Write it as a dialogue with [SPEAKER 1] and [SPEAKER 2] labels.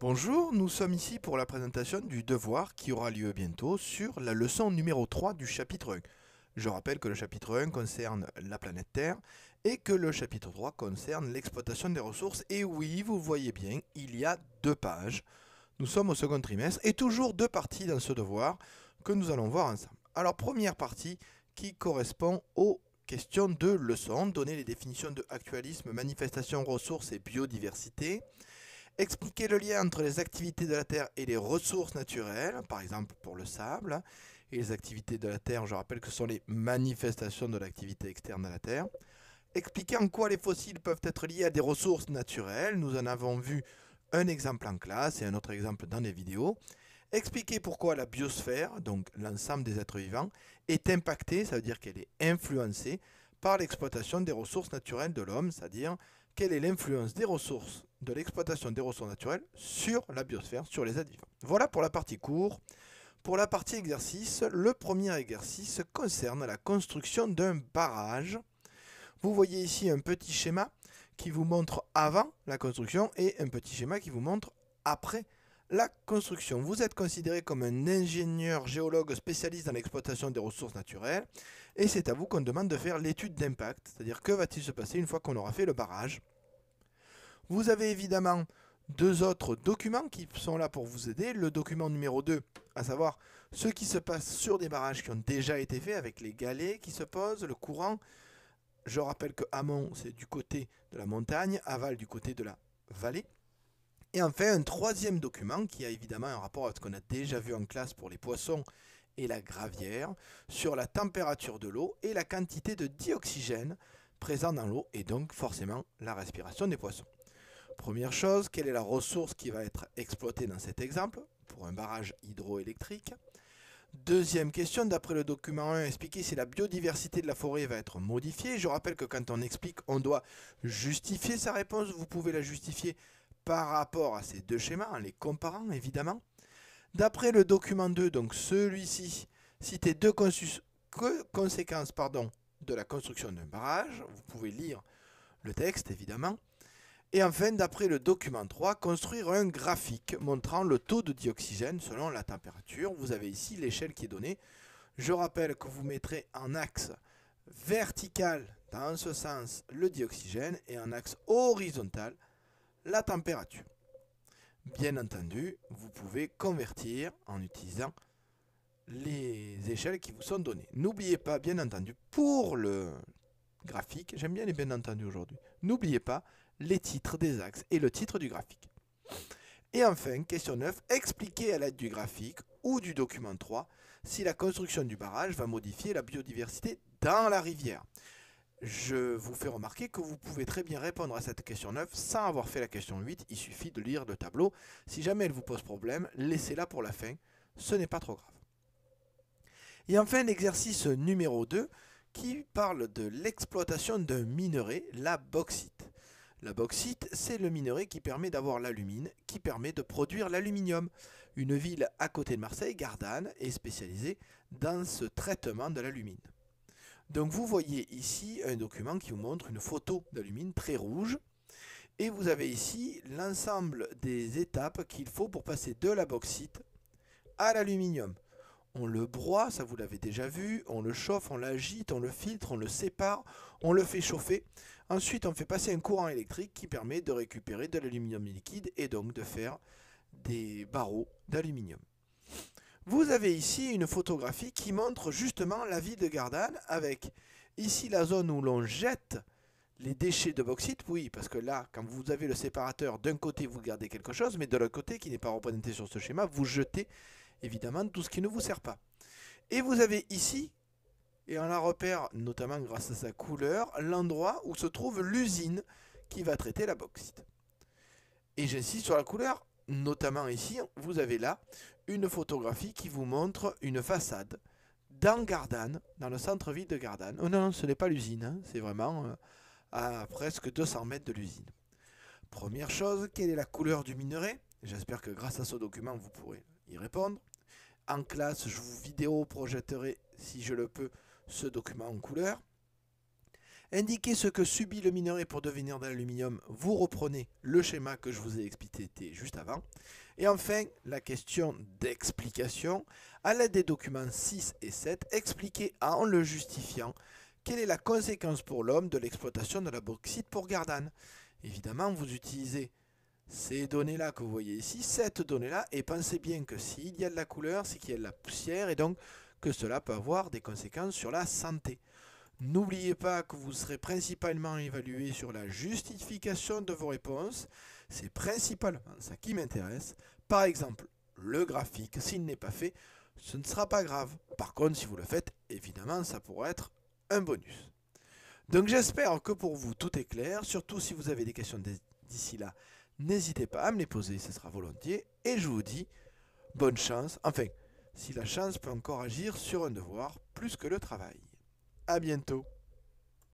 [SPEAKER 1] Bonjour, nous sommes ici pour la présentation du devoir qui aura lieu bientôt sur la leçon numéro 3 du chapitre 1. Je rappelle que le chapitre 1 concerne la planète Terre et que le chapitre 3 concerne l'exploitation des ressources. Et oui, vous voyez bien, il y a 2 pages. Nous sommes au second trimestre et toujours 2 parties dans ce devoir que nous allons voir ensemble. Alors, première partie qui correspond aux questions de leçon, donner les définitions de actualisme, manifestation, ressources et biodiversité. Expliquer le lien entre les activités de la Terre et les ressources naturelles, par exemple pour le sable. Et les activités de la Terre, je rappelle que ce sont les manifestations de l'activité externe à la Terre. Expliquer en quoi les fossiles peuvent être liés à des ressources naturelles. Nous en avons vu un exemple en classe et un autre exemple dans les vidéos. Expliquer pourquoi la biosphère, donc l'ensemble des êtres vivants, est impactée, ça veut dire qu'elle est influencée par l'exploitation des ressources naturelles de l'homme, c'est-à-dire quelle est l'influence des ressources, de l'exploitation des ressources naturelles sur la biosphère, sur les êtres vivants. Voilà pour la partie cours. Pour la partie exercice, le premier exercice concerne la construction d'un barrage. Vous voyez ici un petit schéma qui vous montre avant la construction et un petit schéma qui vous montre après la construction. Vous êtes considéré comme un ingénieur géologue spécialiste dans l'exploitation des ressources naturelles et c'est à vous qu'on demande de faire l'étude d'impact, c'est-à-dire que va-t-il se passer une fois qu'on aura fait le barrage. Vous avez évidemment 2 autres documents qui sont là pour vous aider. Le document numéro 2, à savoir ce qui se passe sur des barrages qui ont déjà été faits avec les galets qui se posent, le courant. Je rappelle que amont, c'est du côté de la montagne, aval du côté de la vallée. Et enfin, un troisième document qui a évidemment un rapport avec ce qu'on a déjà vu en classe pour les poissons et la gravière, sur la température de l'eau et la quantité de dioxygène présent dans l'eau et donc forcément la respiration des poissons. Première chose, quelle est la ressource qui va être exploitée dans cet exemple pour un barrage hydroélectrique? Deuxième question, d'après le document 1, expliquer si la biodiversité de la forêt va être modifiée. Je rappelle que quand on explique, on doit justifier sa réponse. Vous pouvez la justifier par rapport à ces 2 schémas, en les comparant évidemment. D'après le document 2, donc celui-ci, citer 2 conséquences de la construction d'un barrage. Vous pouvez lire le texte évidemment. Et enfin, d'après le document 3, construire un graphique montrant le taux de dioxygène selon la température. Vous avez ici l'échelle qui est donnée. Je rappelle que vous mettrez en axe vertical, dans ce sens, le dioxygène et en axe horizontal, la température. Bien entendu, vous pouvez convertir en utilisant les échelles qui vous sont données. N'oubliez pas, bien entendu, pour le graphique, j'aime bien les bien entendus aujourd'hui, n'oubliez pas les titres des axes et le titre du graphique. Et enfin, question 9, expliquez à l'aide du graphique ou du document 3 si la construction du barrage va modifier la biodiversité dans la rivière. Je vous fais remarquer que vous pouvez très bien répondre à cette question 9 sans avoir fait la question 8, il suffit de lire le tableau. Si jamais elle vous pose problème, laissez-la pour la fin, ce n'est pas trop grave. Et enfin, l'exercice numéro 2 qui parle de l'exploitation d'un minerai, la bauxite. La bauxite, c'est le minerai qui permet d'avoir l'alumine, qui permet de produire l'aluminium. Une ville à côté de Marseille, Gardanne, est spécialisée dans ce traitement de l'alumine. Donc vous voyez ici un document qui vous montre une photo d'alumine très rouge. Et vous avez ici l'ensemble des étapes qu'il faut pour passer de la bauxite à l'aluminium. On le broie, ça vous l'avez déjà vu, on le chauffe, on l'agite, on le filtre, on le sépare, on le fait chauffer. Ensuite, on fait passer un courant électrique qui permet de récupérer de l'aluminium liquide et donc de faire des barreaux d'aluminium. Vous avez ici une photographie qui montre justement la ville de Gardanne avec ici la zone où l'on jette les déchets de bauxite. Oui, parce que là, quand vous avez le séparateur, d'un côté vous gardez quelque chose, mais de l'autre côté, qui n'est pas représenté sur ce schéma, vous jetez évidemment tout ce qui ne vous sert pas. Et vous avez ici, et on la repère notamment grâce à sa couleur, l'endroit où se trouve l'usine qui va traiter la bauxite. Et j'insiste sur la couleur, notamment ici, vous avez là une photographie qui vous montre une façade dans Gardanne, dans le centre-ville de Gardanne. Oh non, ce n'est pas l'usine, hein, c'est vraiment à presque 200 mètres de l'usine. Première chose, quelle est la couleur du minerai? J'espère que grâce à ce document, vous pourrez y répondre. En classe, je vous vidéo projetterai, si je le peux, ce document en couleur. Indiquez ce que subit le minerai pour devenir de l'aluminium. Vous reprenez le schéma que je vous ai expliqué juste avant. Et enfin, la question d'explication. À l'aide des documents 6 et 7, expliquez en le justifiant quelle est la conséquence pour l'homme de l'exploitation de la bauxite pour Gardanne. Évidemment, vous utilisez ces données-là que vous voyez ici, cette donnée-là, et pensez bien que s'il y a de la couleur, c'est qu'il y a de la poussière, et donc que cela peut avoir des conséquences sur la santé. N'oubliez pas que vous serez principalement évalué sur la justification de vos réponses. C'est principalement ça qui m'intéresse. Par exemple, le graphique, s'il n'est pas fait, ce ne sera pas grave. Par contre, si vous le faites, évidemment, ça pourrait être un bonus. Donc j'espère que pour vous tout est clair. Surtout si vous avez des questions d'ici là, n'hésitez pas à me les poser, ce sera volontiers. Et je vous dis bonne chance. Enfin, si la chance peut encore agir sur un devoir plus que le travail. À bientôt.